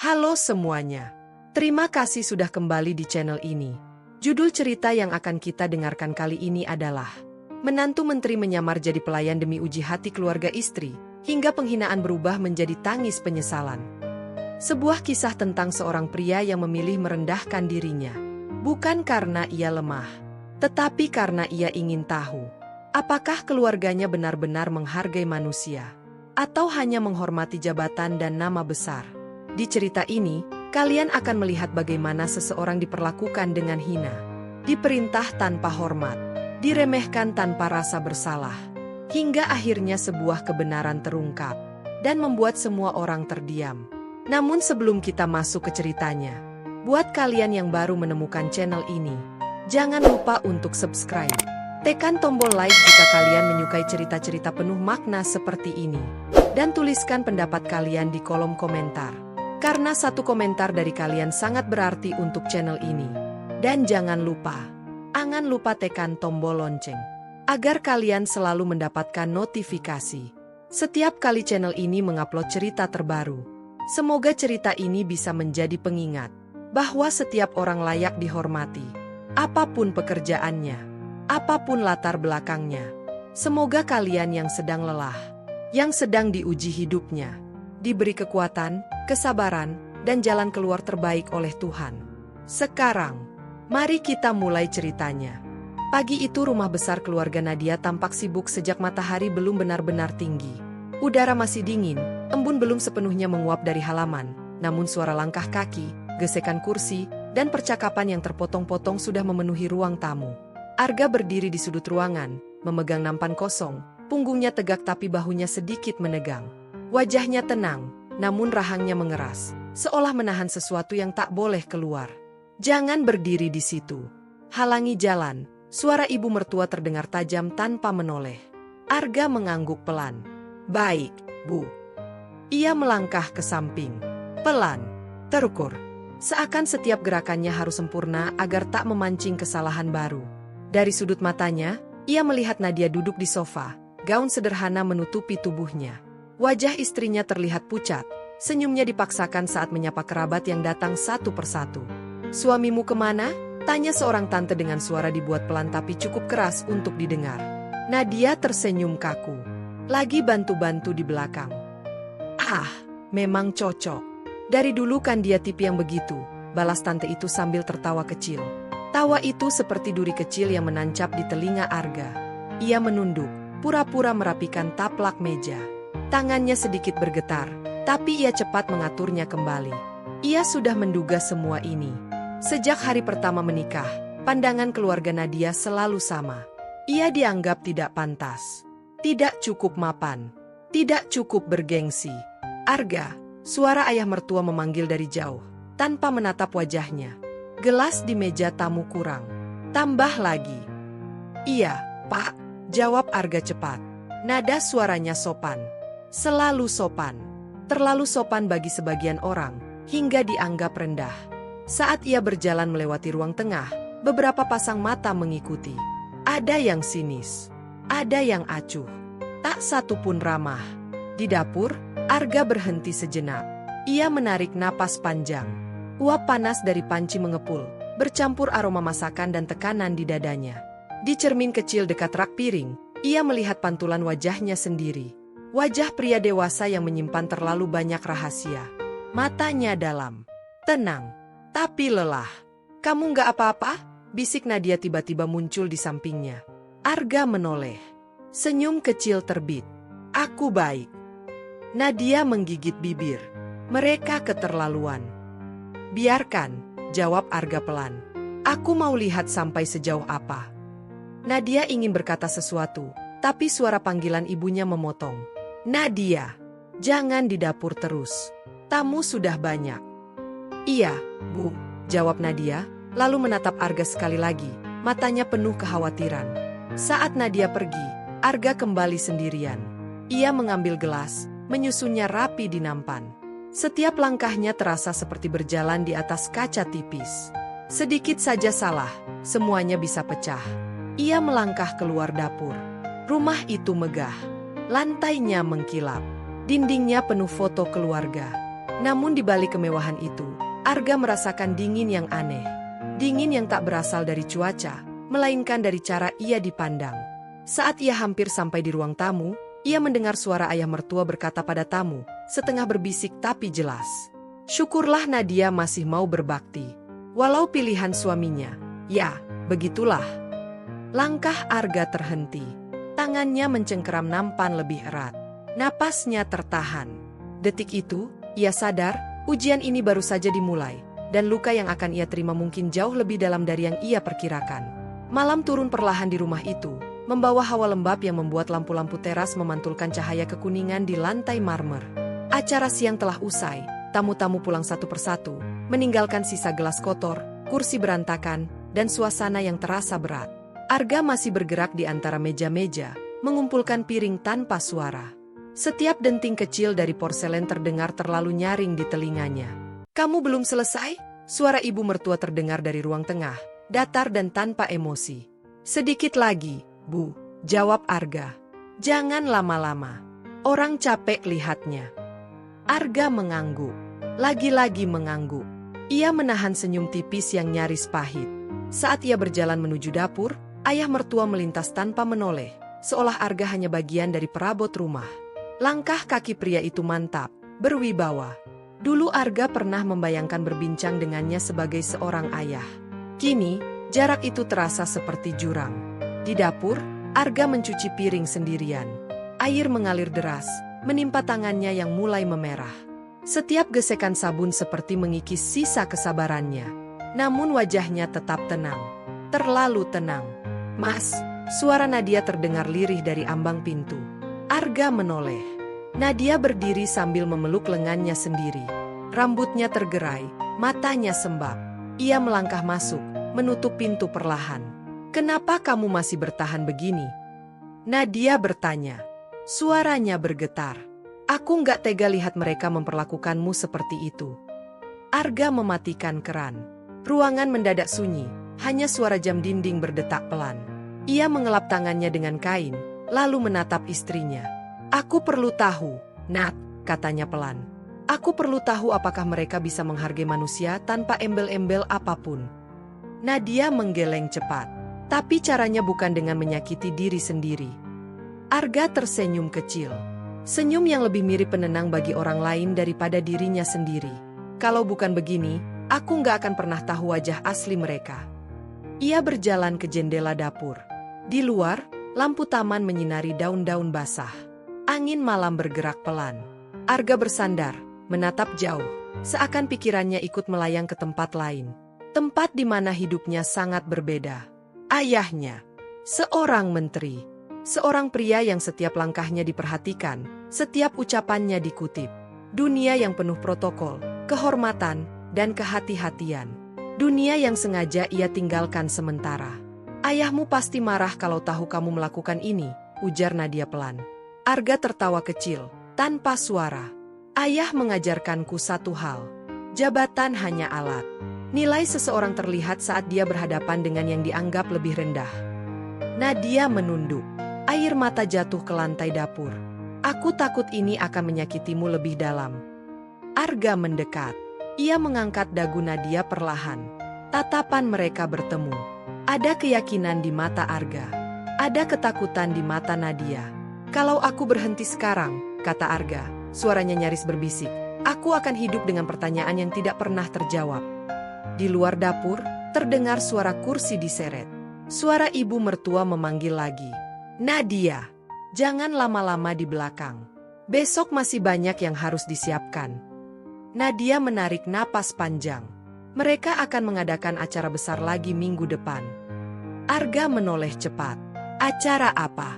Halo semuanya. Terima kasih sudah kembali di channel ini. Judul cerita yang akan kita dengarkan kali ini adalah Menantu Menteri menyamar jadi pelayan demi uji hati keluarga istri, hingga penghinaan berubah menjadi tangis penyesalan. Sebuah kisah tentang seorang pria yang memilih merendahkan dirinya. Bukan karena ia lemah, tetapi karena ia ingin tahu, apakah keluarganya benar-benar menghargai manusia, atau hanya menghormati jabatan dan nama besar. Di cerita ini, kalian akan melihat bagaimana seseorang diperlakukan dengan hina, diperintah tanpa hormat, diremehkan tanpa rasa bersalah, hingga akhirnya sebuah kebenaran terungkap, dan membuat semua orang terdiam. Namun sebelum kita masuk ke ceritanya, buat kalian yang baru menemukan channel ini, jangan lupa untuk subscribe. Tekan tombol like jika kalian menyukai cerita-cerita penuh makna seperti ini, dan tuliskan pendapat kalian di kolom komentar. Karena satu komentar dari kalian sangat berarti untuk channel ini. Dan jangan lupa tekan tombol lonceng, agar kalian selalu mendapatkan notifikasi setiap kali channel ini mengupload cerita terbaru. Semoga cerita ini bisa menjadi pengingat bahwa setiap orang layak dihormati, apapun pekerjaannya, apapun latar belakangnya. Semoga kalian yang sedang lelah, yang sedang diuji hidupnya, diberi kekuatan, kesabaran, dan jalan keluar terbaik oleh Tuhan. Sekarang, mari kita mulai ceritanya. Pagi itu rumah besar keluarga Nadia tampak sibuk sejak matahari belum benar-benar tinggi. Udara masih dingin, embun belum sepenuhnya menguap dari halaman, namun suara langkah kaki, gesekan kursi, dan percakapan yang terpotong-potong sudah memenuhi ruang tamu. Arga berdiri di sudut ruangan, memegang nampan kosong, punggungnya tegak tapi bahunya sedikit menegang. Wajahnya tenang, namun rahangnya mengeras, seolah menahan sesuatu yang tak boleh keluar. Jangan berdiri di situ. Halangi jalan. Suara ibu mertua terdengar tajam tanpa menoleh. Arga mengangguk pelan. Baik, Bu. Ia melangkah ke samping. Pelan, terukur. Seakan setiap gerakannya harus sempurna agar tak memancing kesalahan baru. Dari sudut matanya, ia melihat Nadia duduk di sofa, gaun sederhana menutupi tubuhnya. Wajah istrinya terlihat pucat, senyumnya dipaksakan saat menyapa kerabat yang datang satu persatu. Suamimu kemana? Tanya seorang tante dengan suara dibuat pelan tapi cukup keras untuk didengar. Nadia tersenyum kaku. Lagi bantu-bantu di belakang. Ah, memang cocok. Dari dulu kan dia tipe yang begitu, balas tante itu sambil tertawa kecil. Tawa itu seperti duri kecil yang menancap di telinga Arga. Ia menunduk, pura-pura merapikan taplak meja. Tangannya sedikit bergetar, tapi ia cepat mengaturnya kembali. Ia sudah menduga semua ini. Sejak hari pertama menikah, pandangan keluarga Nadia selalu sama. Ia dianggap tidak pantas, tidak cukup mapan, tidak cukup bergengsi. Arga, suara ayah mertua memanggil dari jauh, tanpa menatap wajahnya. Gelas di meja tamu kurang. Tambah lagi. Iya, Pak, jawab Arga cepat. Nada suaranya sopan. Selalu sopan. Terlalu sopan bagi sebagian orang, hingga dianggap rendah. Saat ia berjalan melewati ruang tengah, beberapa pasang mata mengikuti. Ada yang sinis, ada yang acuh, tak satu pun ramah. Di dapur, Arga berhenti sejenak. Ia menarik napas panjang. Uap panas dari panci mengepul, bercampur aroma masakan dan tekanan di dadanya. Di cermin kecil dekat rak piring, ia melihat pantulan wajahnya sendiri. Wajah pria dewasa yang menyimpan terlalu banyak rahasia. Matanya dalam, tenang, tapi lelah. Kamu nggak apa-apa? Bisik Nadia tiba-tiba muncul di sampingnya. Arga menoleh. Senyum kecil terbit. Aku baik. Nadia menggigit bibir. Mereka keterlaluan. Biarkan, jawab Arga pelan. Aku mau lihat sampai sejauh apa. Nadia ingin berkata sesuatu, tapi suara panggilan ibunya memotong. Nadia, jangan di dapur terus. Tamu sudah banyak. Iya, Bu, jawab Nadia, lalu menatap Arga sekali lagi, matanya penuh kekhawatiran. Saat Nadia pergi, Arga kembali sendirian. Ia mengambil gelas, menyusunnya rapi di nampan. Setiap langkahnya terasa seperti berjalan di atas kaca tipis. Sedikit saja salah, semuanya bisa pecah. Ia melangkah keluar dapur. Rumah itu megah. Lantainya mengkilap. Dindingnya penuh foto keluarga. Namun di balik kemewahan itu, Arga merasakan dingin yang aneh. Dingin yang tak berasal dari cuaca, melainkan dari cara ia dipandang. Saat ia hampir sampai di ruang tamu, ia mendengar suara ayah mertua berkata pada tamu, setengah berbisik tapi jelas. Syukurlah Nadia masih mau berbakti. Walau pilihan suaminya, ya, begitulah. Langkah Arga terhenti. Tangannya mencengkeram nampan lebih erat. Napasnya tertahan. Detik itu, ia sadar, ujian ini baru saja dimulai, dan luka yang akan ia terima mungkin jauh lebih dalam dari yang ia perkirakan. Malam turun perlahan di rumah itu, membawa hawa lembab yang membuat lampu-lampu teras memantulkan cahaya kekuningan di lantai marmer. Acara siang telah usai, tamu-tamu pulang satu persatu, meninggalkan sisa gelas kotor, kursi berantakan, dan suasana yang terasa berat. Arga masih bergerak di antara meja-meja, mengumpulkan piring tanpa suara. Setiap denting kecil dari porselen terdengar terlalu nyaring di telinganya. "Kamu belum selesai?" Suara ibu mertua terdengar dari ruang tengah, datar dan tanpa emosi. "Sedikit lagi, Bu," jawab Arga. "Jangan lama-lama. Orang capek lihatnya." Arga mengangguk. Lagi-lagi mengangguk. Ia menahan senyum tipis yang nyaris pahit. Saat ia berjalan menuju dapur, ayah mertua melintas tanpa menoleh, seolah Arga hanya bagian dari perabot rumah. Langkah kaki pria itu mantap, berwibawa. Dulu Arga pernah membayangkan berbincang dengannya sebagai seorang ayah. Kini, jarak itu terasa seperti jurang. Di dapur, Arga mencuci piring sendirian. Air mengalir deras, menimpa tangannya yang mulai memerah. Setiap gesekan sabun seperti mengikis sisa kesabarannya. Namun wajahnya tetap tenang. Terlalu tenang. "Mas," suara Nadia terdengar lirih dari ambang pintu. Arga menoleh. Nadia berdiri sambil memeluk lengannya sendiri. Rambutnya tergerai, matanya sembab. Ia melangkah masuk, menutup pintu perlahan. "Kenapa kamu masih bertahan begini?" Nadia bertanya. Suaranya bergetar. "Aku nggak tega lihat mereka memperlakukanmu seperti itu." Arga mematikan keran. Ruangan mendadak sunyi, hanya suara jam dinding berdetak pelan. Ia mengelap tangannya dengan kain, lalu menatap istrinya. "Aku perlu tahu, Nat," katanya pelan. "Aku perlu tahu apakah mereka bisa menghargai manusia tanpa embel-embel apapun." Nadia menggeleng cepat, tapi caranya bukan dengan menyakiti diri sendiri. Arga tersenyum kecil. Senyum yang lebih mirip penenang bagi orang lain daripada dirinya sendiri. "Kalau bukan begini, aku nggak akan pernah tahu wajah asli mereka." Ia berjalan ke jendela dapur. Di luar, lampu taman menyinari daun-daun basah. Angin malam bergerak pelan. Arga bersandar, menatap jauh, seakan pikirannya ikut melayang ke tempat lain. Tempat di mana hidupnya sangat berbeda. Ayahnya, seorang menteri, seorang pria yang setiap langkahnya diperhatikan, setiap ucapannya dikutip. Dunia yang penuh protokol, kehormatan, dan kehati-hatian. Dunia yang sengaja ia tinggalkan sementara. "Ayahmu pasti marah kalau tahu kamu melakukan ini," ujar Nadia pelan. Arga tertawa kecil, tanpa suara. "Ayah mengajarkanku satu hal. Jabatan hanya alat. Nilai seseorang terlihat saat dia berhadapan dengan yang dianggap lebih rendah." Nadia menunduk. Air mata jatuh ke lantai dapur. "Aku takut ini akan menyakitimu lebih dalam." Arga mendekat. Ia mengangkat dagu Nadia perlahan. Tatapan mereka bertemu. Ada keyakinan di mata Arga. Ada ketakutan di mata Nadia. "Kalau aku berhenti sekarang," kata Arga, suaranya nyaris berbisik, "aku akan hidup dengan pertanyaan yang tidak pernah terjawab." Di luar dapur, terdengar suara kursi diseret. Suara ibu mertua memanggil lagi. "Nadia, jangan lama-lama di belakang. Besok masih banyak yang harus disiapkan." Nadia menarik napas panjang. Mereka akan mengadakan acara besar lagi minggu depan. Arga menoleh cepat. "Acara apa?"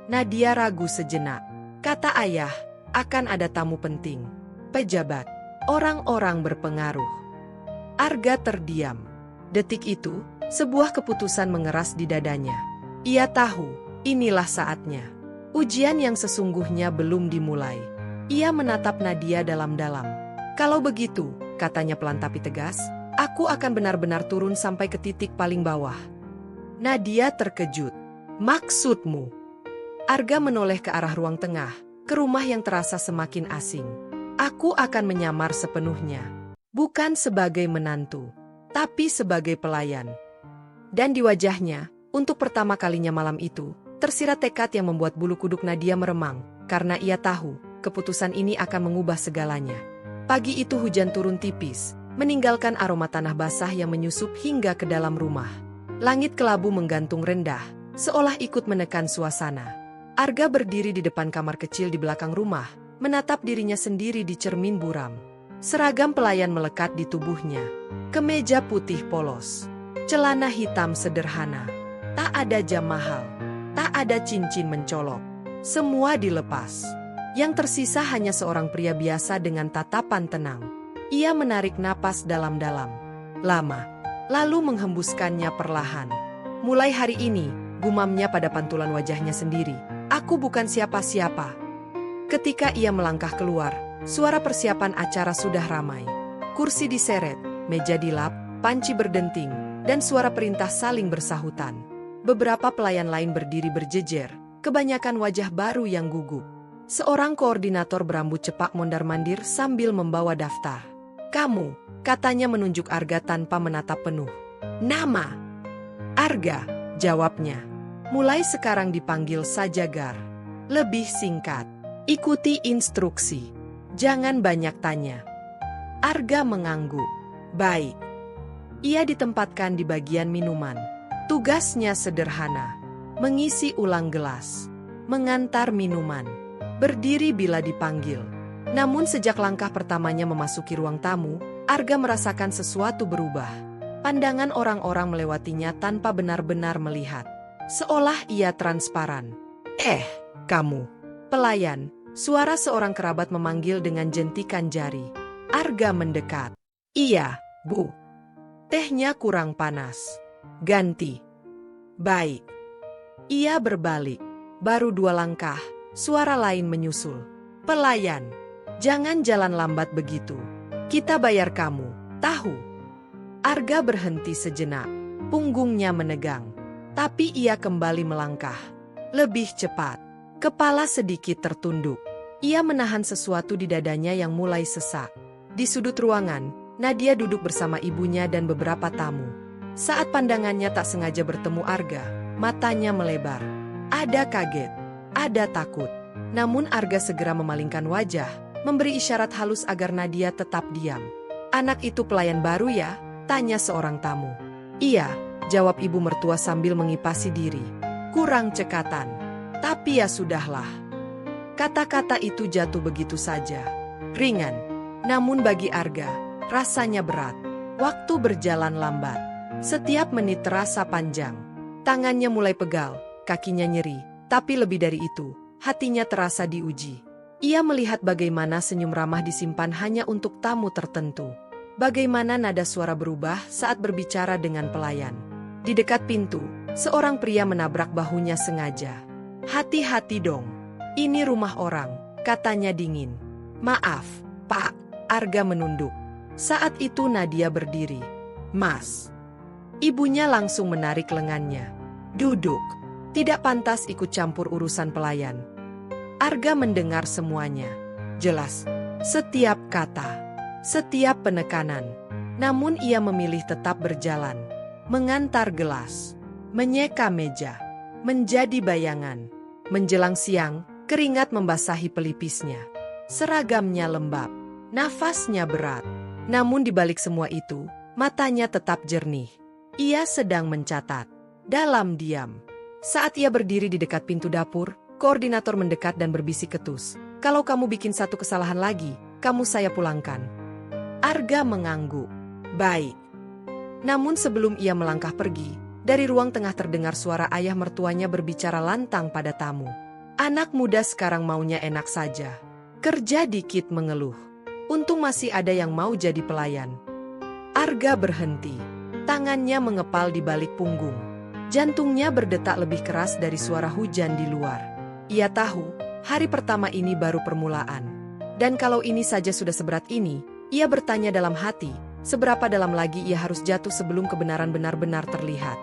Nadia ragu sejenak. Kata ayah, akan ada tamu penting. Pejabat, orang-orang berpengaruh. Arga terdiam. Detik itu, sebuah keputusan mengeras di dadanya. Ia tahu, inilah saatnya. Ujian yang sesungguhnya belum dimulai. Ia menatap Nadia dalam-dalam. "Kalau begitu," katanya pelan tapi tegas, "aku akan benar-benar turun sampai ke titik paling bawah." Nadia terkejut. "Maksudmu?" Arga menoleh ke arah ruang tengah, ke rumah yang terasa semakin asing. Aku akan menyamar sepenuhnya. Bukan sebagai menantu, tapi sebagai pelayan. Dan di wajahnya, untuk pertama kalinya malam itu, tersirat tekad yang membuat bulu kuduk Nadia meremang, karena ia tahu, keputusan ini akan mengubah segalanya. Pagi itu hujan turun tipis, meninggalkan aroma tanah basah yang menyusup hingga ke dalam rumah. Langit kelabu menggantung rendah, seolah ikut menekan suasana. Arga berdiri di depan kamar kecil di belakang rumah, menatap dirinya sendiri di cermin buram. Seragam pelayan melekat di tubuhnya. Kemeja putih polos. Celana hitam sederhana. Tak ada jam mahal. Tak ada cincin mencolok. Semua dilepas. Yang tersisa hanya seorang pria biasa dengan tatapan tenang. Ia menarik napas dalam-dalam. Lama. Lalu menghembuskannya perlahan. Mulai hari ini, gumamnya pada pantulan wajahnya sendiri. Aku bukan siapa-siapa. Ketika ia melangkah keluar, suara persiapan acara sudah ramai. Kursi diseret, meja dilap, panci berdenting, dan suara perintah saling bersahutan. Beberapa pelayan lain berdiri berjejer, kebanyakan wajah baru yang gugup. Seorang koordinator berambut cepak mondar-mandir sambil membawa daftar. Kamu, katanya menunjuk Arga tanpa menatap penuh. Nama? Arga, jawabnya. Mulai sekarang dipanggil saja Gar. Lebih singkat. Ikuti instruksi. Jangan banyak tanya. Arga mengangguk. Baik. Ia ditempatkan di bagian minuman. Tugasnya sederhana. Mengisi ulang gelas. Mengantar minuman. Berdiri bila dipanggil. Namun sejak langkah pertamanya memasuki ruang tamu, Arga merasakan sesuatu berubah. Pandangan orang-orang melewatinya tanpa benar-benar melihat. Seolah ia transparan. Kamu. Pelayan, suara seorang kerabat memanggil dengan jentikan jari. Arga mendekat. Iya, Bu. Tehnya kurang panas. Ganti. Baik. Ia berbalik. Baru 2 langkah, suara lain menyusul. Pelayan, jangan jalan lambat begitu. Kita bayar kamu, tahu? Arga berhenti sejenak. Punggungnya menegang. Tapi ia kembali melangkah. Lebih cepat. Kepala sedikit tertunduk. Ia menahan sesuatu di dadanya yang mulai sesak. Di sudut ruangan, Nadia duduk bersama ibunya dan beberapa tamu. Saat pandangannya tak sengaja bertemu Arga, matanya melebar. Ada kaget, ada takut. Namun Arga segera memalingkan wajah, memberi isyarat halus agar Nadia tetap diam. Anak itu pelayan baru ya? Tanya seorang tamu. Iya, jawab ibu mertua sambil mengipasi diri. Kurang cekatan. Tapi ya sudahlah. Kata-kata itu jatuh begitu saja. Ringan. Namun bagi Arga, rasanya berat. Waktu berjalan lambat. Setiap menit terasa panjang. Tangannya mulai pegal, kakinya nyeri. Tapi lebih dari itu, hatinya terasa diuji. Ia melihat bagaimana senyum ramah disimpan hanya untuk tamu tertentu. Bagaimana nada suara berubah saat berbicara dengan pelayan. Di dekat pintu, seorang pria menabrak bahunya sengaja. Hati-hati dong. Ini rumah orang, katanya dingin. Maaf, Pak. Arga menunduk. Saat itu Nadia berdiri. Mas. Ibunya langsung menarik lengannya. Duduk. Tidak pantas ikut campur urusan pelayan. Arga mendengar semuanya. Jelas. Setiap kata. Setiap penekanan. Namun ia memilih tetap berjalan. Mengantar gelas. Menyeka meja. Menjadi bayangan. Menjelang siang, keringat membasahi pelipisnya. Seragamnya lembab. Nafasnya berat. Namun di balik semua itu, matanya tetap jernih. Ia sedang mencatat. Dalam diam. Saat ia berdiri di dekat pintu dapur, koordinator mendekat dan berbisik ketus. Kalau kamu bikin satu kesalahan lagi, kamu saya pulangkan. Arga mengangguk. Baik. Namun sebelum ia melangkah pergi, dari ruang tengah terdengar suara ayah mertuanya berbicara lantang pada tamu. Anak muda sekarang maunya enak saja. Kerja dikit mengeluh. Untung masih ada yang mau jadi pelayan. Arga berhenti. Tangannya mengepal di balik punggung. Jantungnya berdetak lebih keras dari suara hujan di luar. Ia tahu, hari pertama ini baru permulaan. Dan kalau ini saja sudah seberat ini, ia bertanya dalam hati, seberapa dalam lagi ia harus jatuh sebelum kebenaran benar-benar terlihat.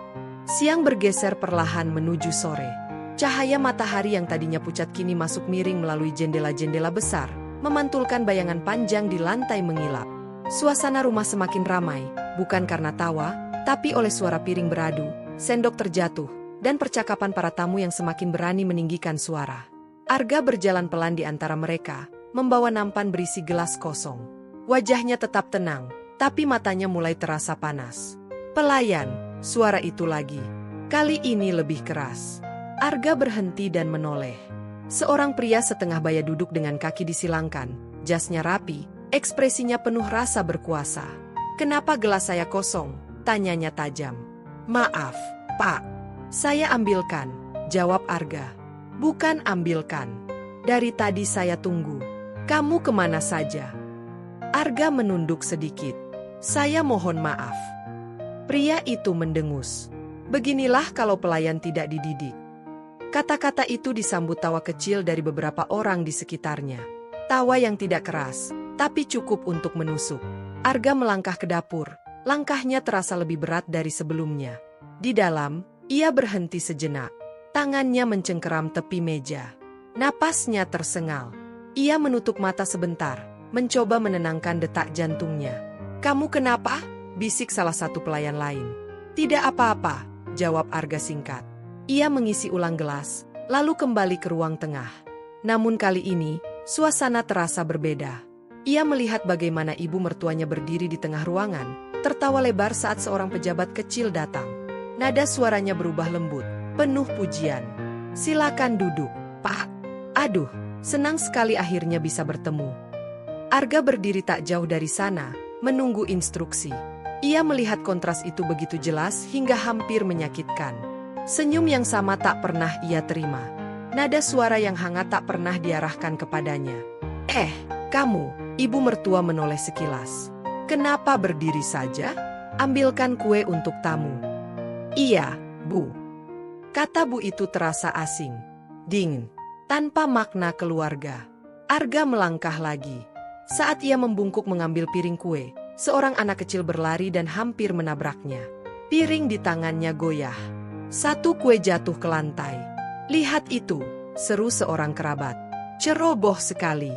Siang bergeser perlahan menuju sore. Cahaya matahari yang tadinya pucat kini masuk miring melalui jendela-jendela besar, memantulkan bayangan panjang di lantai mengilap. Suasana rumah semakin ramai, bukan karena tawa, tapi oleh suara piring beradu, sendok terjatuh, dan percakapan para tamu yang semakin berani meninggikan suara. Arga berjalan pelan di antara mereka, membawa nampan berisi gelas kosong. Wajahnya tetap tenang, tapi matanya mulai terasa panas. "Pelayan," suara itu lagi. Kali ini lebih keras. Arga berhenti dan menoleh. Seorang pria setengah baya duduk dengan kaki disilangkan, jasnya rapi, ekspresinya penuh rasa berkuasa. "Kenapa gelas saya kosong?" tanyanya tajam. "Maaf, Pak. Saya ambilkan," jawab Arga. "Bukan ambilkan. Dari tadi saya tunggu. Kamu kemana saja?" Arga menunduk sedikit. "Saya mohon maaf." Pria itu mendengus. "Beginilah kalau pelayan tidak dididik." Kata-kata itu disambut tawa kecil dari beberapa orang di sekitarnya. Tawa yang tidak keras, tapi cukup untuk menusuk. Arga melangkah ke dapur. Langkahnya terasa lebih berat dari sebelumnya. Di dalam, ia berhenti sejenak. Tangannya mencengkeram tepi meja. Napasnya tersengal. Ia menutup mata sebentar, mencoba menenangkan detak jantungnya. "Kamu kenapa?" bisik salah satu pelayan lain. "Tidak apa-apa," jawab Arga singkat. Ia mengisi ulang gelas, lalu kembali ke ruang tengah. Namun kali ini, suasana terasa berbeda. Ia melihat bagaimana ibu mertuanya berdiri di tengah ruangan, tertawa lebar saat seorang pejabat kecil datang. Nada suaranya berubah lembut, penuh pujian. "Silakan duduk, Pak. Aduh, senang sekali akhirnya bisa bertemu." Arga berdiri tak jauh dari sana, menunggu instruksi. Ia melihat kontras itu begitu jelas hingga hampir menyakitkan. Senyum yang sama tak pernah ia terima. Nada suara yang hangat tak pernah diarahkan kepadanya. Kamu," ibu mertua menoleh sekilas. "Kenapa berdiri saja? Ambilkan kue untuk tamu." "Iya, Bu." Kata Bu itu terasa asing. Dingin, tanpa makna keluarga. Arga melangkah lagi. Saat ia membungkuk mengambil piring kue, seorang anak kecil berlari dan hampir menabraknya. Piring di tangannya goyah. Satu kue jatuh ke lantai. "Lihat itu," seru seorang kerabat. "Ceroboh sekali."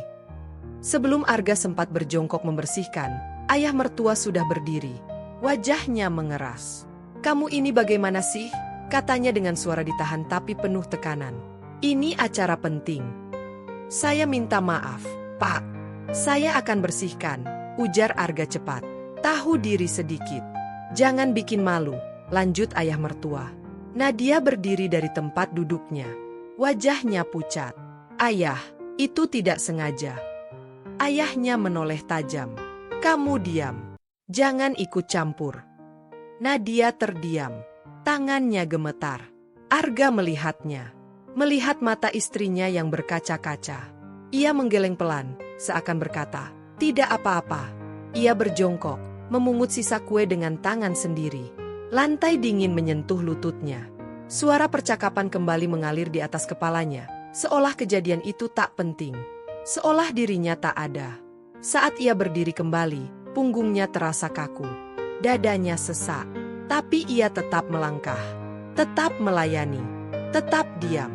Sebelum Arga sempat berjongkok membersihkan, ayah mertua sudah berdiri. Wajahnya mengeras. "Kamu ini bagaimana sih?" katanya dengan suara ditahan tapi penuh tekanan. "Ini acara penting." "Saya minta maaf, Pak. Saya akan bersihkan," ujar Arga cepat. "Tahu diri sedikit. Jangan bikin malu," lanjut ayah mertua. Nadia berdiri dari tempat duduknya. Wajahnya pucat. "Ayah, itu tidak sengaja." Ayahnya menoleh tajam. "Kamu diam. Jangan ikut campur." Nadia terdiam. Tangannya gemetar. Arga melihatnya. Melihat mata istrinya yang berkaca-kaca. Ia menggeleng pelan, seakan berkata, "Tidak apa-apa." Ia berjongkok, memungut sisa kue dengan tangan sendiri. Lantai dingin menyentuh lututnya. Suara percakapan kembali mengalir di atas kepalanya, seolah kejadian itu tak penting. Seolah dirinya tak ada. Saat ia berdiri kembali, punggungnya terasa kaku. Dadanya sesak. Tapi ia tetap melangkah. Tetap melayani. Tetap diam.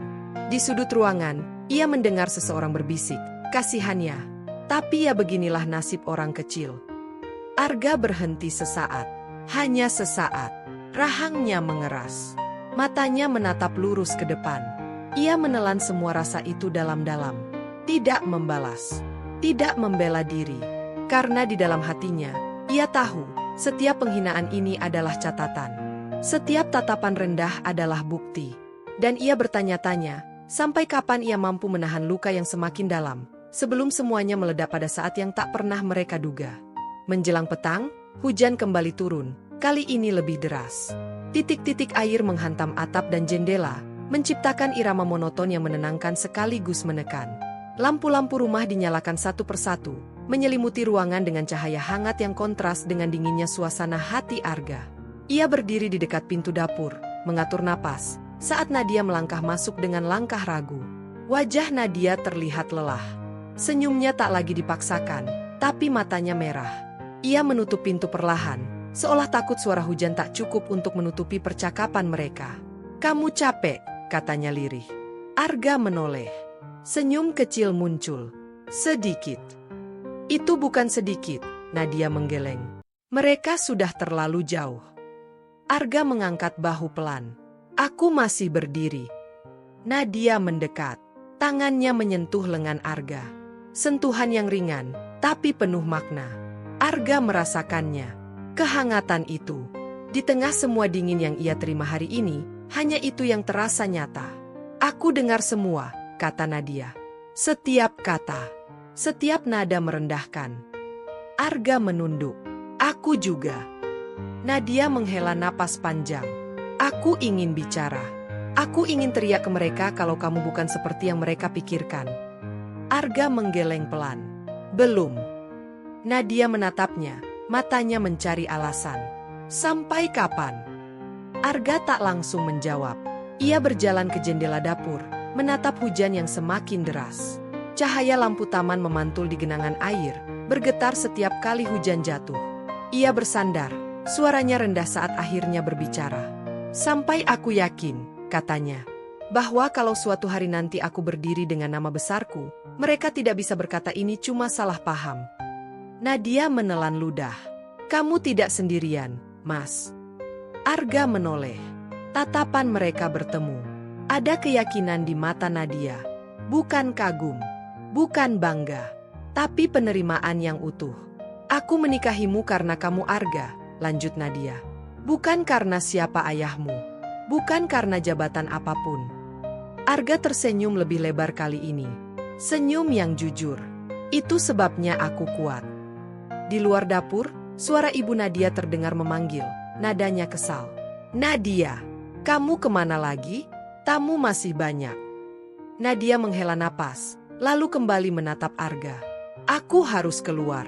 Di sudut ruangan, ia mendengar seseorang berbisik, "Kasihannya." Tapi ya beginilah nasib orang kecil. Arga berhenti sesaat. Hanya sesaat. Rahangnya mengeras. Matanya menatap lurus ke depan. Ia menelan semua rasa itu dalam-dalam. Tidak membalas. Tidak membela diri. Karena di dalam hatinya, ia tahu, setiap penghinaan ini adalah catatan. Setiap tatapan rendah adalah bukti. Dan ia bertanya-tanya, sampai kapan ia mampu menahan luka yang semakin dalam, sebelum semuanya meledak pada saat yang tak pernah mereka duga. Menjelang petang, hujan kembali turun. Kali ini lebih deras. Titik-titik air menghantam atap dan jendela, menciptakan irama monoton yang menenangkan sekaligus menekan. Lampu-lampu rumah dinyalakan satu persatu, menyelimuti ruangan dengan cahaya hangat yang kontras dengan dinginnya suasana hati Arga. Ia berdiri di dekat pintu dapur, mengatur napas, saat Nadia melangkah masuk dengan langkah ragu. Wajah Nadia terlihat lelah. Senyumnya tak lagi dipaksakan, tapi matanya merah. Ia menutup pintu perlahan, seolah takut suara hujan tak cukup untuk menutupi percakapan mereka. "Kamu capek," katanya lirih. Arga menoleh. Senyum kecil muncul. Sedikit. Itu bukan sedikit, Nadia menggeleng. Mereka sudah terlalu jauh. Arga mengangkat bahu pelan. Aku masih berdiri. Nadia mendekat. Tangannya menyentuh lengan Arga. Sentuhan yang ringan, tapi penuh makna. Arga merasakannya. Kehangatan itu. Di tengah semua dingin yang ia terima hari ini, hanya itu yang terasa nyata. Aku dengar semua, kata Nadia. Setiap kata, setiap nada merendahkan. Arga menunduk. Aku juga. Nadia menghela napas panjang. Aku ingin bicara. Aku ingin teriak ke mereka kalau kamu bukan seperti yang mereka pikirkan. Arga menggeleng pelan. Belum. Nadia menatapnya, matanya mencari alasan. Sampai kapan? Arga tak langsung menjawab. Ia berjalan ke jendela dapur, menatap hujan yang semakin deras. Cahaya lampu taman memantul di genangan air, bergetar setiap kali hujan jatuh. Ia bersandar, suaranya rendah saat akhirnya berbicara. Sampai aku yakin, katanya, bahwa kalau suatu hari nanti aku berdiri dengan nama besarku, mereka tidak bisa berkata ini cuma salah paham. Nadia menelan ludah. Kamu tidak sendirian, Mas. Arga menoleh. Tatapan mereka bertemu. Ada keyakinan di mata Nadia. Bukan kagum, bukan bangga, tapi penerimaan yang utuh. Aku menikahimu karena kamu Arga, lanjut Nadia. Bukan karena siapa ayahmu. Bukan karena jabatan apapun. Arga tersenyum lebih lebar kali ini. Senyum yang jujur. Itu sebabnya aku kuat. Di luar dapur, suara ibu Nadia terdengar memanggil. Nadanya kesal. Nadia, kamu kemana lagi? Tamu masih banyak. Nadia menghela napas, lalu kembali menatap Arga. Aku harus keluar.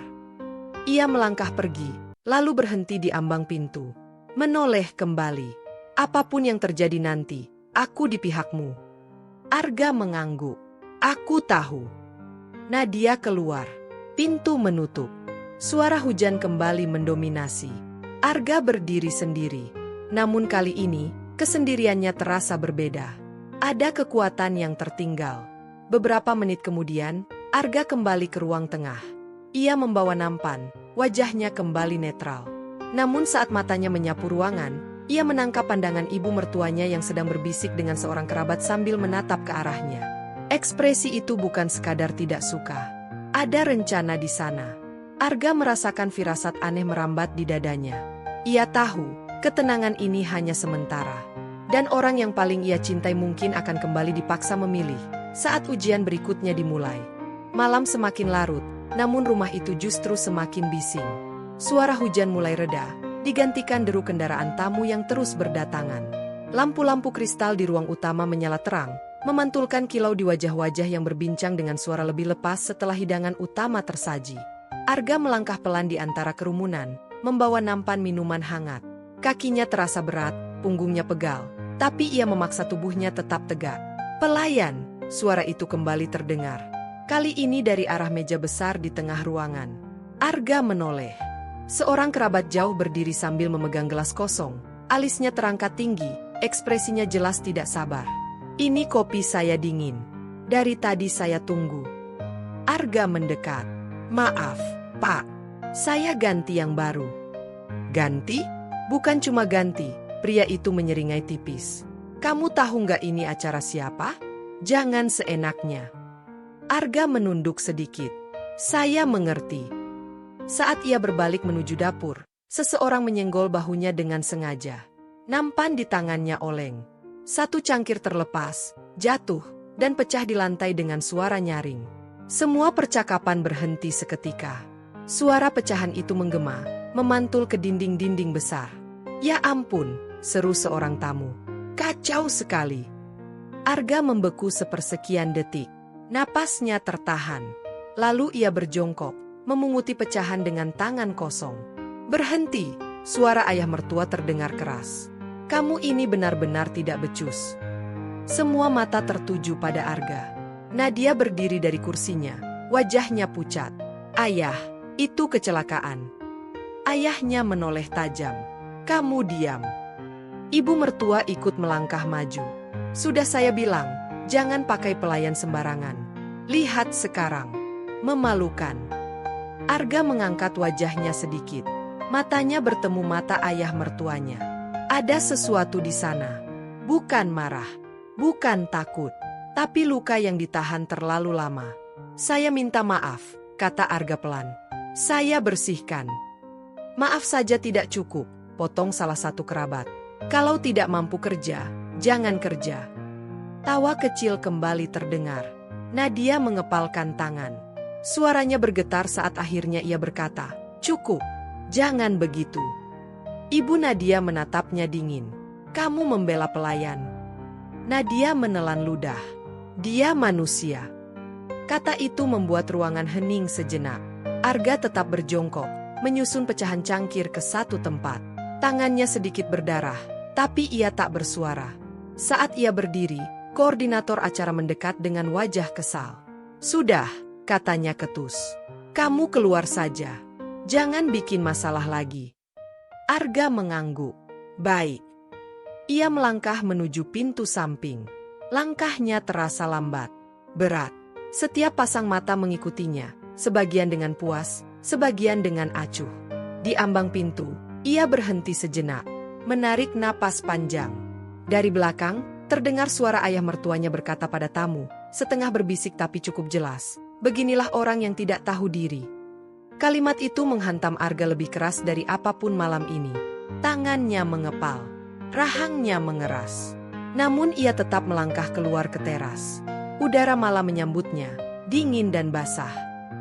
Ia melangkah pergi, lalu berhenti di ambang pintu. Menoleh kembali. Apapun yang terjadi nanti, aku di pihakmu. Arga mengangguk. Aku tahu. Nadia keluar. Pintu menutup. Suara hujan kembali mendominasi. Arga berdiri sendiri. Namun kali ini, kesendiriannya terasa berbeda. Ada kekuatan yang tertinggal. Beberapa menit kemudian, Arga kembali ke ruang tengah. Ia membawa nampan, wajahnya kembali netral. Namun saat matanya menyapu ruangan, ia menangkap pandangan ibu mertuanya yang sedang berbisik dengan seorang kerabat sambil menatap ke arahnya. Ekspresi itu bukan sekadar tidak suka. Ada rencana di sana. Arga merasakan firasat aneh merambat di dadanya. Ia tahu, ketenangan ini hanya sementara. Dan orang yang paling ia cintai mungkin akan kembali dipaksa memilih saat ujian berikutnya dimulai. Malam semakin larut, namun rumah itu justru semakin bising. Suara hujan mulai reda, digantikan deru kendaraan tamu yang terus berdatangan. Lampu-lampu kristal di ruang utama menyala terang, memantulkan kilau di wajah-wajah yang berbincang dengan suara lebih lepas setelah hidangan utama tersaji. Arga melangkah pelan di antara kerumunan, membawa nampan minuman hangat. Kakinya terasa berat, punggungnya pegal, tapi ia memaksa tubuhnya tetap tegak. Pelayan, suara itu kembali terdengar. Kali ini dari arah meja besar di tengah ruangan. Arga menoleh. Seorang kerabat jauh berdiri sambil memegang gelas kosong. Alisnya terangkat tinggi, ekspresinya jelas tidak sabar. Ini kopi saya dingin. Dari tadi saya tunggu. Arga mendekat. Maaf, Pak. Saya ganti yang baru. Ganti? Bukan cuma ganti, pria itu menyeringai tipis. Kamu tahu nggak ini acara siapa? Jangan seenaknya. Arga menunduk sedikit. Saya mengerti. Saat ia berbalik menuju dapur, seseorang menyenggol bahunya dengan sengaja. Nampan di tangannya oleng. Satu cangkir terlepas, jatuh, dan pecah di lantai dengan suara nyaring. Semua percakapan berhenti seketika. Suara pecahan itu menggema, memantul ke dinding-dinding besar. Ya ampun, seru seorang tamu. Kacau sekali. Arga membeku sepersekian detik. Napasnya tertahan. Lalu ia berjongkok, memunguti pecahan dengan tangan kosong. Berhenti, suara ayah mertua terdengar keras. Kamu ini benar-benar tidak becus. Semua mata tertuju pada Arga. Nadia berdiri dari kursinya, wajahnya pucat. Ayah, itu kecelakaan. Ayahnya menoleh tajam. Kamu diam. Ibu mertua ikut melangkah maju. Sudah saya bilang, jangan pakai pelayan sembarangan. Lihat sekarang. Memalukan. Arga mengangkat wajahnya sedikit. Matanya bertemu mata ayah mertuanya. Ada sesuatu di sana. Bukan marah, bukan takut, tapi luka yang ditahan terlalu lama. Saya minta maaf, kata Arga pelan. Saya bersihkan. Maaf saja tidak cukup, potong salah satu kerabat. Kalau tidak mampu kerja, jangan kerja. Tawa kecil kembali terdengar. Nadia mengepalkan tangan. Suaranya bergetar saat akhirnya ia berkata, cukup, jangan begitu. Ibu Nadia menatapnya dingin. Kamu membela pelayan. Nadia menelan ludah. Dia manusia. Kata itu membuat ruangan hening sejenak. Arga tetap berjongkok, menyusun pecahan cangkir ke satu tempat. Tangannya sedikit berdarah, tapi ia tak bersuara. Saat ia berdiri, koordinator acara mendekat dengan wajah kesal. Sudah, katanya ketus. Kamu keluar saja. Jangan bikin masalah lagi. Arga mengangguk. Baik. Ia melangkah menuju pintu samping. Langkahnya terasa lambat, berat. Setiap pasang mata mengikutinya, sebagian dengan puas, sebagian dengan acuh. Di ambang pintu, ia berhenti sejenak, menarik napas panjang. Dari belakang, terdengar suara ayah mertuanya berkata pada tamu, setengah berbisik tapi cukup jelas, beginilah orang yang tidak tahu diri. Kalimat itu menghantam Arga lebih keras dari apapun malam ini. Tangannya mengepal, rahangnya mengeras. Namun ia tetap melangkah keluar ke teras. Udara malam menyambutnya, dingin dan basah.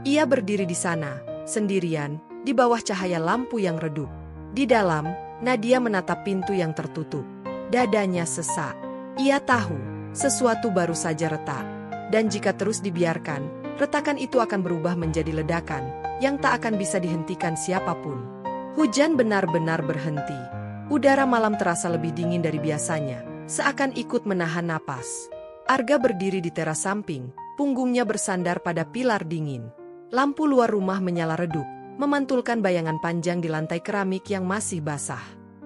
Ia berdiri di sana, sendirian, di bawah cahaya lampu yang redup. Di dalam, Nadia menatap pintu yang tertutup. Dadanya sesak. Ia tahu, sesuatu baru saja retak. Dan jika terus dibiarkan, retakan itu akan berubah menjadi ledakan, yang tak akan bisa dihentikan siapapun. Hujan benar-benar berhenti. Udara malam terasa lebih dingin dari biasanya, seakan ikut menahan napas. Arga berdiri di teras samping, punggungnya bersandar pada pilar dingin. Lampu luar rumah menyala redup, memantulkan bayangan panjang di lantai keramik yang masih basah.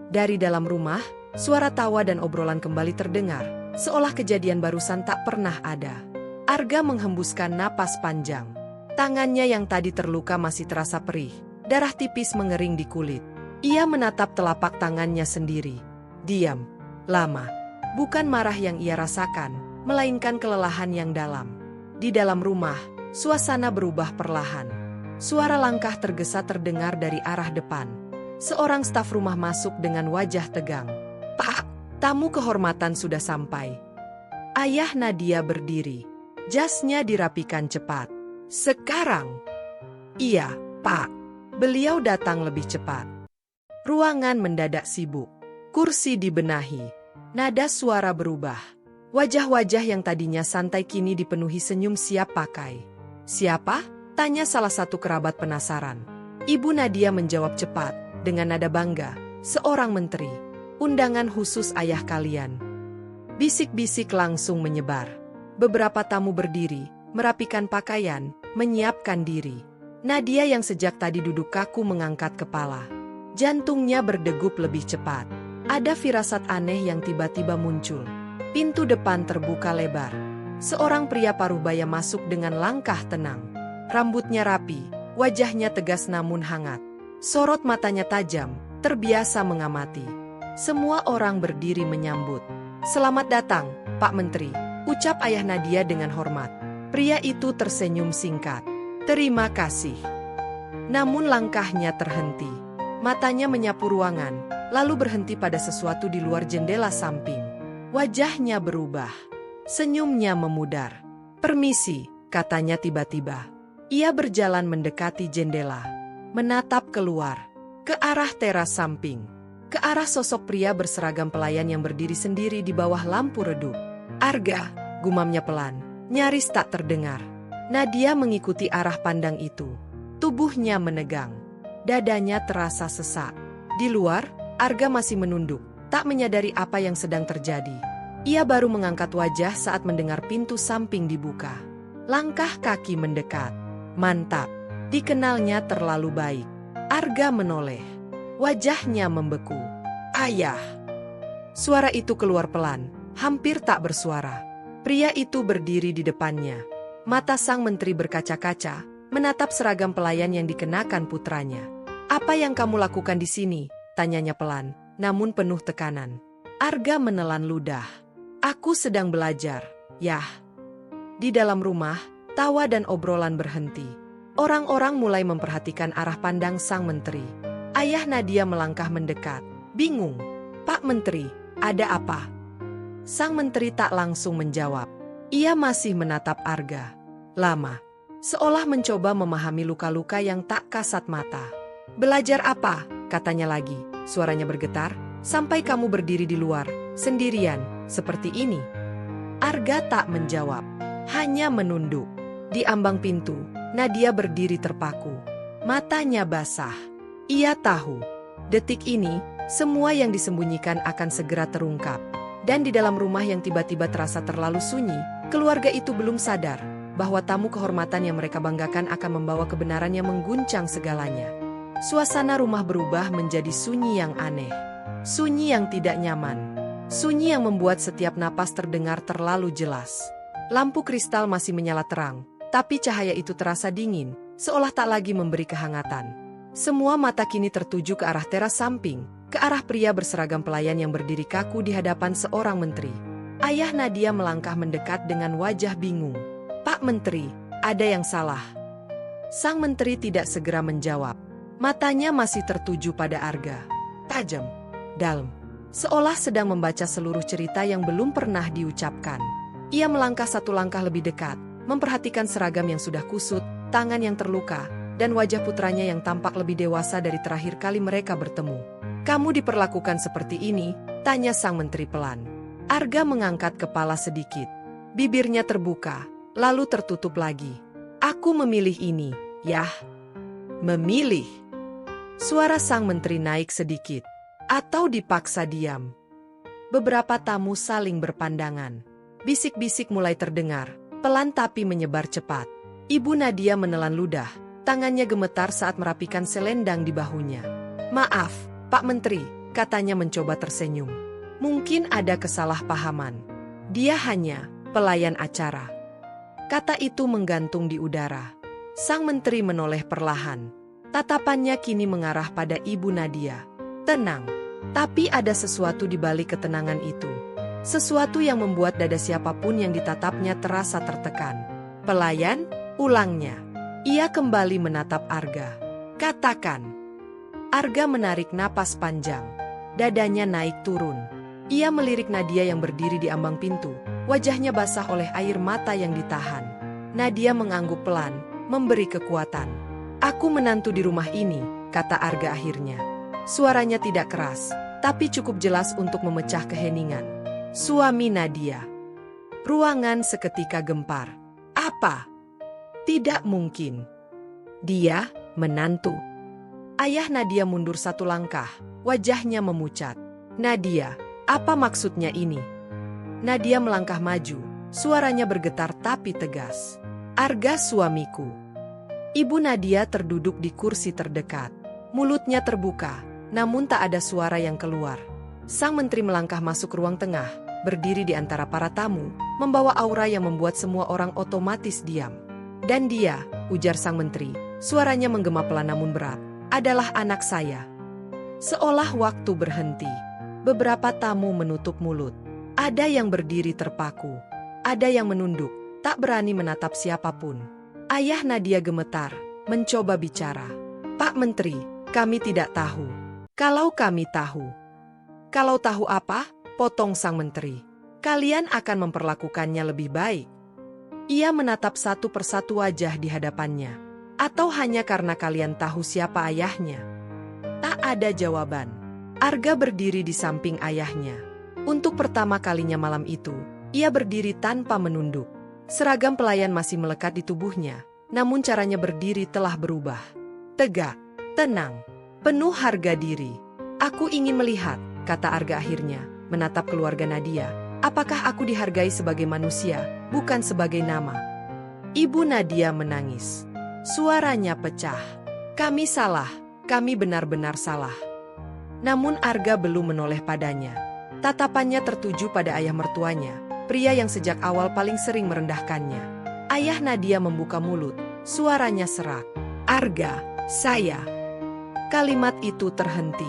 Dari dalam rumah, suara tawa dan obrolan kembali terdengar, seolah kejadian barusan tak pernah ada. Arga menghembuskan napas panjang. Tangannya yang tadi terluka masih terasa perih, darah tipis mengering di kulit. Ia menatap telapak tangannya sendiri. Diam, lama. Bukan marah yang ia rasakan, melainkan kelelahan yang dalam. Di dalam rumah, suasana berubah perlahan. Suara langkah tergesa terdengar dari arah depan. Seorang staf rumah masuk dengan wajah tegang. Pak, tamu kehormatan sudah sampai. Ayah Nadia berdiri. Jasnya dirapikan cepat. Sekarang? Iya, Pak. Beliau datang lebih cepat. Ruangan mendadak sibuk. Kursi dibenahi. Nada suara berubah. Wajah-wajah yang tadinya santai kini dipenuhi senyum siap pakai. Siapa? Tanya salah satu kerabat penasaran. Ibu Nadia menjawab cepat, dengan nada bangga. Seorang menteri. Undangan khusus ayah kalian. Bisik-bisik langsung menyebar. Beberapa tamu berdiri, merapikan pakaian, menyiapkan diri. Nadia yang sejak tadi duduk kaku mengangkat kepala. Jantungnya berdegup lebih cepat. Ada firasat aneh yang tiba-tiba muncul. Pintu depan terbuka lebar. Seorang pria parubaya masuk dengan langkah tenang. Rambutnya rapi, wajahnya tegas namun hangat. Sorot matanya tajam, terbiasa mengamati. Semua orang berdiri menyambut. Selamat datang, Pak Menteri, ucap ayah Nadia dengan hormat. Pria itu tersenyum singkat. Terima kasih. Namun langkahnya terhenti. Matanya menyapu ruangan, lalu berhenti pada sesuatu di luar jendela samping. Wajahnya berubah. Senyumnya memudar. Permisi, katanya tiba-tiba. Ia berjalan mendekati jendela. Menatap keluar. Ke arah teras samping. Ke arah sosok pria berseragam pelayan yang berdiri sendiri di bawah lampu redup. Arga, gumamnya pelan. Nyaris tak terdengar. Nadia mengikuti arah pandang itu. Tubuhnya menegang. Dadanya terasa sesak. Di luar, Arga masih menunduk. Tak menyadari apa yang sedang terjadi. Ia baru mengangkat wajah saat mendengar pintu samping dibuka. Langkah kaki mendekat. Mantap. Dikenalnya terlalu baik. Arga menoleh. Wajahnya membeku. Ayah. Suara itu keluar pelan, hampir tak bersuara. Pria itu berdiri di depannya. Mata sang menteri berkaca-kaca, menatap seragam pelayan yang dikenakan putranya. "Apa yang kamu lakukan di sini?" tanyanya pelan, namun penuh tekanan. Arga menelan ludah. "Aku sedang belajar, Yah." Di dalam rumah, tawa dan obrolan berhenti. Orang-orang mulai memperhatikan arah pandang sang menteri. Ayah Nadia melangkah mendekat, bingung. "Pak Menteri, ada apa?" Sang menteri tak langsung menjawab. Ia masih menatap Arga. Lama, seolah mencoba memahami luka-luka yang tak kasat mata. "Belajar apa?" katanya lagi, suaranya bergetar. "Sampai kamu berdiri di luar, sendirian, seperti ini." Arga tak menjawab, hanya menunduk. Di ambang pintu, Nadia berdiri terpaku. Matanya basah. Ia tahu, detik ini, semua yang disembunyikan akan segera terungkap. Dan di dalam rumah yang tiba-tiba terasa terlalu sunyi, keluarga itu belum sadar bahwa tamu kehormatan yang mereka banggakan akan membawa kebenaran yang mengguncang segalanya. Suasana rumah berubah menjadi sunyi yang aneh. Sunyi yang tidak nyaman. Sunyi yang membuat setiap napas terdengar terlalu jelas. Lampu kristal masih menyala terang, tapi cahaya itu terasa dingin, seolah tak lagi memberi kehangatan. Semua mata kini tertuju ke arah teras samping, ke arah pria berseragam pelayan yang berdiri kaku di hadapan seorang menteri. Ayah Nadia melangkah mendekat dengan wajah bingung. "Pak Menteri, ada yang salah." Sang menteri tidak segera menjawab. Matanya masih tertuju pada Arga. Tajam, dalam, seolah sedang membaca seluruh cerita yang belum pernah diucapkan. Ia melangkah satu langkah lebih dekat, memperhatikan seragam yang sudah kusut, tangan yang terluka, dan wajah putranya yang tampak lebih dewasa dari terakhir kali mereka bertemu. "Kamu diperlakukan seperti ini?" tanya sang menteri pelan. Arga mengangkat kepala sedikit. Bibirnya terbuka, lalu tertutup lagi. "Aku memilih ini, Yah." "Memilih?" Suara sang menteri naik sedikit. "Atau dipaksa diam?" Beberapa tamu saling berpandangan. Bisik-bisik mulai terdengar, pelan tapi menyebar cepat. Ibu Nadia menelan ludah, tangannya gemetar saat merapikan selendang di bahunya. "Maaf, Pak Menteri," katanya mencoba tersenyum. "Mungkin ada kesalahpahaman. Dia hanya pelayan acara." Kata itu menggantung di udara. Sang menteri menoleh perlahan. Tatapannya kini mengarah pada Ibu Nadia. Tenang, tapi ada sesuatu di balik ketenangan itu. Sesuatu yang membuat dada siapapun yang ditatapnya terasa tertekan. "Pelayan?" ulangnya. Ia kembali menatap Arga. "Katakan." Arga menarik napas panjang. Dadanya naik turun. Ia melirik Nadia yang berdiri di ambang pintu. Wajahnya basah oleh air mata yang ditahan. Nadia mengangguk pelan, memberi kekuatan. "Aku menantu di rumah ini," kata Arga akhirnya. Suaranya tidak keras, tapi cukup jelas untuk memecah keheningan. "Suami Nadia." Ruangan seketika gempar. "Apa? Tidak mungkin. Dia menantu." Ayah Nadia mundur satu langkah, wajahnya memucat. "Nadia, apa maksudnya ini?" Nadia melangkah maju, suaranya bergetar tapi tegas. "Arga suamiku." Ibu Nadia terduduk di kursi terdekat. Mulutnya terbuka, namun tak ada suara yang keluar. Sang menteri melangkah masuk ruang tengah, berdiri di antara para tamu, membawa aura yang membuat semua orang otomatis diam. "Dan dia," ujar sang menteri, suaranya menggema pelan namun berat, "adalah anak saya." Seolah waktu berhenti. Beberapa tamu menutup mulut. Ada yang berdiri terpaku. Ada yang menunduk, tak berani menatap siapapun. Ayah Nadia gemetar, mencoba bicara. "Pak Menteri, kami tidak tahu." "Kalau kami tahu." "Kalau tahu apa?" potong sang menteri. "Kalian akan memperlakukannya lebih baik." Ia menatap satu persatu wajah di hadapannya. "Atau hanya karena kalian tahu siapa ayahnya?" Tak ada jawaban. Arga berdiri di samping ayahnya. Untuk pertama kalinya malam itu, ia berdiri tanpa menunduk. Seragam pelayan masih melekat di tubuhnya, namun caranya berdiri telah berubah. Tegak, tenang, penuh harga diri. "Aku ingin melihat," kata Arga akhirnya, menatap keluarga Nadia. "Apakah aku dihargai sebagai manusia, bukan sebagai nama?" Ibu Nadia menangis. Suaranya pecah. "Kami salah, kami benar-benar salah." Namun Arga belum menoleh padanya. Tatapannya tertuju pada ayah mertuanya, pria yang sejak awal paling sering merendahkannya. Ayah Nadia membuka mulut, Suaranya serak. "Arga, saya." Kalimat itu terhenti.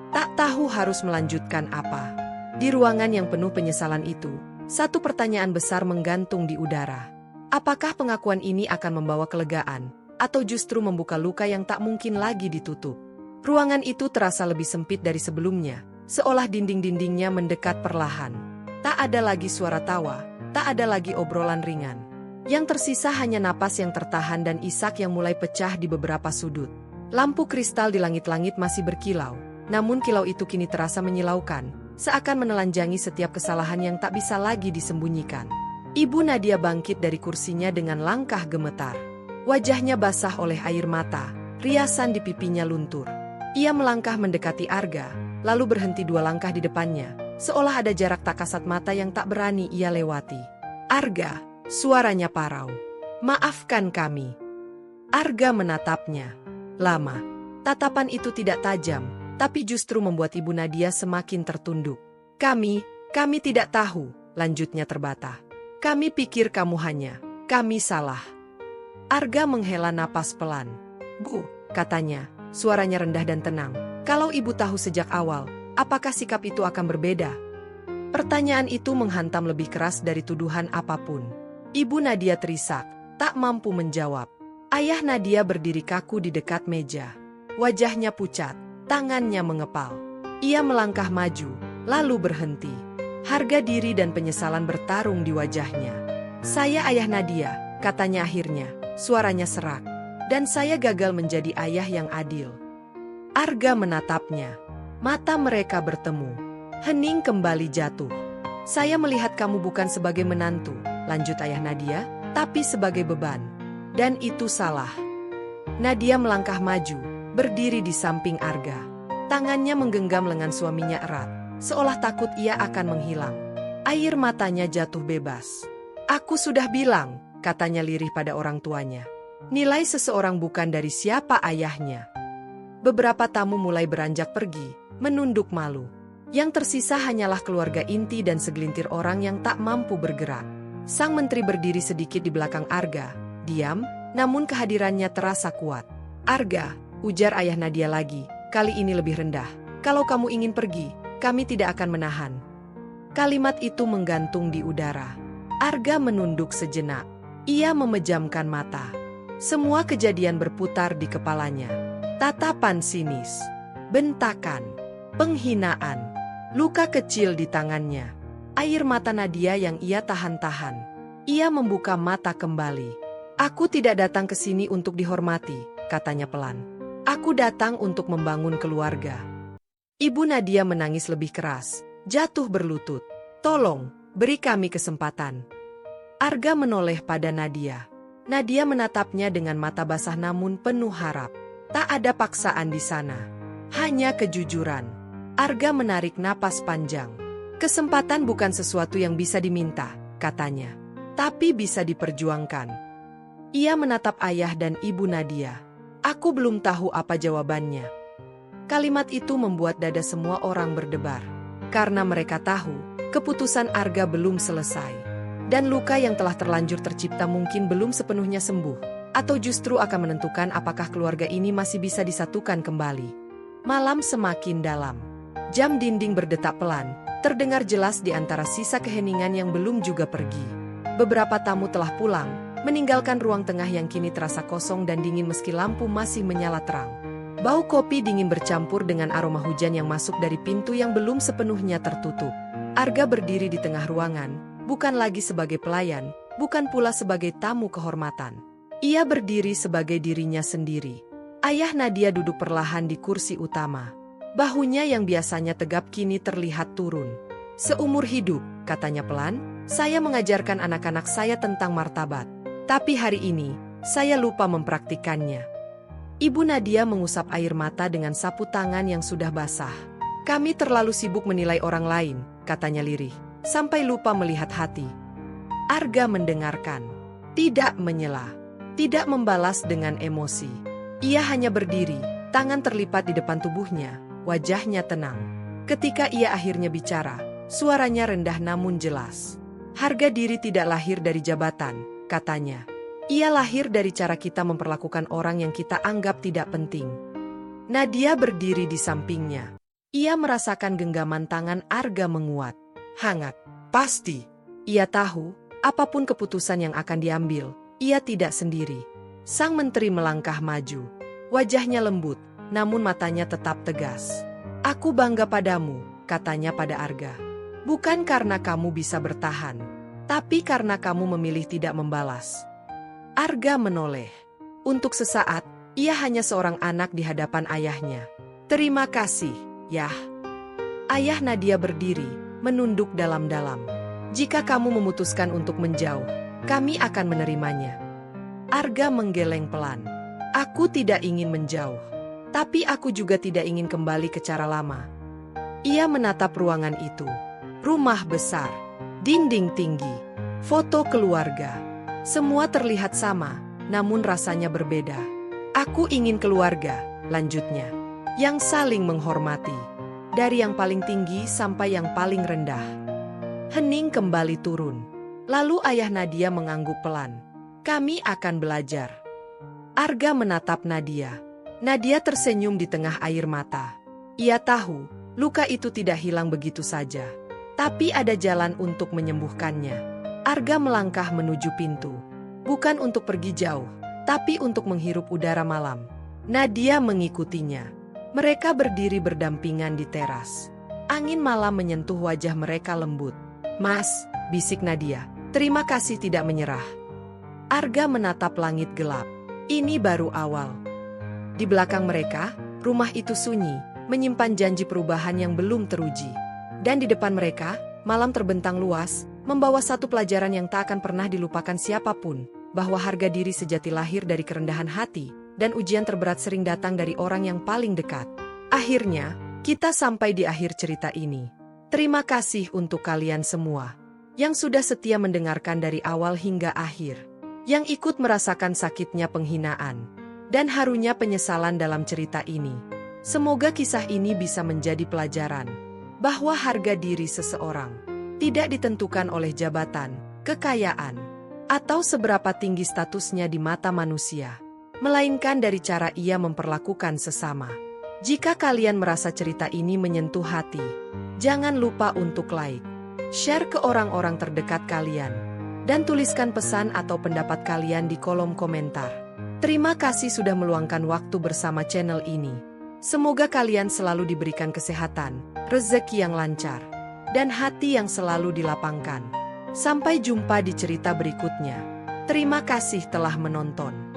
Tak tahu harus melanjutkan apa. Di ruangan yang penuh penyesalan itu, satu pertanyaan besar menggantung di udara. Apakah pengakuan ini akan membawa kelegaan, atau justru membuka luka yang tak mungkin lagi ditutup? Ruangan itu terasa lebih sempit dari sebelumnya, seolah dinding-dindingnya mendekat perlahan. Tak ada lagi suara tawa, tak ada lagi obrolan ringan. Yang tersisa hanya napas yang tertahan dan isak yang mulai pecah di beberapa sudut. Lampu kristal di langit-langit masih berkilau, namun kilau itu kini terasa menyilaukan, seakan menelanjangi setiap kesalahan yang tak bisa lagi disembunyikan. Ibu Nadia bangkit dari kursinya dengan langkah gemetar. Wajahnya basah oleh air mata, riasan di pipinya luntur. Ia melangkah mendekati Arga, lalu berhenti 2 langkah di depannya, seolah ada jarak tak kasat mata yang tak berani ia lewati. "Arga," suaranya parau. "Maafkan kami." Arga menatapnya. Lama. Tatapan itu tidak tajam, tapi justru membuat Ibu Nadia semakin tertunduk. Kami tidak tahu," lanjutnya terbata. "Kami pikir kamu kami salah." Arga menghela napas pelan. "Bu," katanya, suaranya rendah dan tenang. "Kalau ibu tahu sejak awal, apakah sikap itu akan berbeda?" Pertanyaan itu menghantam lebih keras dari tuduhan apapun. Ibu Nadia terisak, tak mampu menjawab. Ayah Nadia berdiri kaku di dekat meja. Wajahnya pucat, tangannya mengepal. Ia melangkah maju, lalu berhenti. Harga diri dan penyesalan bertarung di wajahnya. "Saya ayah Nadia," katanya akhirnya, suaranya serak. "Dan saya gagal menjadi ayah yang adil." Arga menatapnya. Mata mereka bertemu. Hening kembali jatuh. "Saya melihat kamu bukan sebagai menantu," lanjut ayah Nadia, "tapi sebagai beban. Dan itu salah." Nadia melangkah maju, berdiri di samping Arga. Tangannya menggenggam lengan suaminya erat, seolah takut ia akan menghilang. Air matanya jatuh bebas. "Aku sudah bilang," katanya lirih pada orang tuanya. "Nilai seseorang bukan dari siapa ayahnya." Beberapa tamu mulai beranjak pergi, menunduk malu. Yang tersisa hanyalah keluarga inti dan segelintir orang yang tak mampu bergerak. Sang menteri berdiri sedikit di belakang Arga, diam, namun kehadirannya terasa kuat. "Arga," ujar ayah Nadia lagi, kali ini lebih rendah. "Kalau kamu ingin pergi, kami tidak akan menahan." Kalimat itu menggantung di udara. Arga menunduk sejenak. Ia memejamkan mata. Semua kejadian berputar di kepalanya. Tatapan sinis, bentakan, penghinaan, luka kecil di tangannya. Air mata Nadia yang ia tahan-tahan. Ia membuka mata kembali. "Aku tidak datang ke sini untuk dihormati," katanya pelan. "Aku datang untuk membangun keluarga." Ibu Nadia menangis lebih keras, jatuh berlutut. "Tolong, beri kami kesempatan." Arga menoleh pada Nadia. Nadia menatapnya dengan mata basah namun penuh harap. Tak ada paksaan di sana, hanya kejujuran. Arga menarik napas panjang. "Kesempatan bukan sesuatu yang bisa diminta," katanya, "tapi bisa diperjuangkan." Ia menatap ayah dan ibu Nadia. "Aku belum tahu apa jawabannya." Kalimat itu membuat dada semua orang berdebar. Karena mereka tahu, keputusan Arga belum selesai. Dan luka yang telah terlanjur tercipta mungkin belum sepenuhnya sembuh. Atau justru akan menentukan apakah keluarga ini masih bisa disatukan kembali. Malam semakin dalam. Jam dinding berdetak pelan, terdengar jelas di antara sisa keheningan yang belum juga pergi. Beberapa tamu telah pulang, meninggalkan ruang tengah yang kini terasa kosong dan dingin meski lampu masih menyala terang. Bau kopi dingin bercampur dengan aroma hujan yang masuk dari pintu yang belum sepenuhnya tertutup. Arga berdiri di tengah ruangan, bukan lagi sebagai pelayan, bukan pula sebagai tamu kehormatan. Ia berdiri sebagai dirinya sendiri. Ayah Nadia duduk perlahan di kursi utama. Bahunya yang biasanya tegap kini terlihat turun. "Seumur hidup," katanya pelan, "saya mengajarkan anak-anak saya tentang martabat. Tapi hari ini, saya lupa mempraktikannya." Ibu Nadia mengusap air mata dengan sapu tangan yang sudah basah. "Kami terlalu sibuk menilai orang lain," katanya lirih, "sampai lupa melihat hati." Arga mendengarkan. Tidak menyela. Tidak membalas dengan emosi. Ia hanya berdiri, tangan terlipat di depan tubuhnya, wajahnya tenang. Ketika ia akhirnya bicara, suaranya rendah namun jelas. "Harga diri tidak lahir dari jabatan," katanya. Ia lahir dari cara kita memperlakukan orang yang kita anggap tidak penting. Nadia berdiri di sampingnya. Ia merasakan genggaman tangan Arga menguat. Hangat. Pasti. Ia tahu, apapun keputusan yang akan diambil, ia tidak sendiri. Sang menteri melangkah maju. Wajahnya lembut, namun matanya tetap tegas. Aku bangga padamu, katanya pada Arga. Bukan karena kamu bisa bertahan, tapi karena kamu memilih tidak membalas. Arga menoleh. Untuk sesaat, ia hanya seorang anak di hadapan ayahnya. Terima kasih, Yah. Ayah Nadia berdiri, menunduk dalam-dalam. Jika kamu memutuskan untuk menjauh, kami akan menerimanya. Arga menggeleng pelan. Aku tidak ingin menjauh, tapi aku juga tidak ingin kembali ke cara lama. Ia menatap ruangan itu. Rumah besar, dinding tinggi, foto keluarga. Semua terlihat sama, namun rasanya berbeda. Aku ingin keluarga, lanjutnya, yang saling menghormati. Dari yang paling tinggi sampai yang paling rendah. Hening kembali turun. Lalu ayah Nadia mengangguk pelan. Kami akan belajar. Arga menatap Nadia. Nadia tersenyum di tengah air mata. Ia tahu, luka itu tidak hilang begitu saja. Tapi ada jalan untuk menyembuhkannya. Arga melangkah menuju pintu. Bukan untuk pergi jauh, tapi untuk menghirup udara malam. Nadia mengikutinya. Mereka berdiri berdampingan di teras. Angin malam menyentuh wajah mereka lembut. Mas, bisik Nadia, terima kasih tidak menyerah. Arga menatap langit gelap. Ini baru awal. Di belakang mereka, rumah itu sunyi, menyimpan janji perubahan yang belum teruji. Dan di depan mereka, malam terbentang luas, membawa satu pelajaran yang tak akan pernah dilupakan siapapun, bahwa harga diri sejati lahir dari kerendahan hati, dan ujian terberat sering datang dari orang yang paling dekat. Akhirnya, kita sampai di akhir cerita ini. Terima kasih untuk kalian semua, yang sudah setia mendengarkan dari awal hingga akhir, yang ikut merasakan sakitnya penghinaan, dan harunya penyesalan dalam cerita ini. Semoga kisah ini bisa menjadi pelajaran, bahwa harga diri seseorang tidak ditentukan oleh jabatan, kekayaan, atau seberapa tinggi statusnya di mata manusia, melainkan dari cara ia memperlakukan sesama. Jika kalian merasa cerita ini menyentuh hati, jangan lupa untuk like, share ke orang-orang terdekat kalian, dan tuliskan pesan atau pendapat kalian di kolom komentar. Terima kasih sudah meluangkan waktu bersama channel ini. Semoga kalian selalu diberikan kesehatan, rezeki yang lancar, dan hati yang selalu dilapangkan. Sampai jumpa di cerita berikutnya. Terima kasih telah menonton.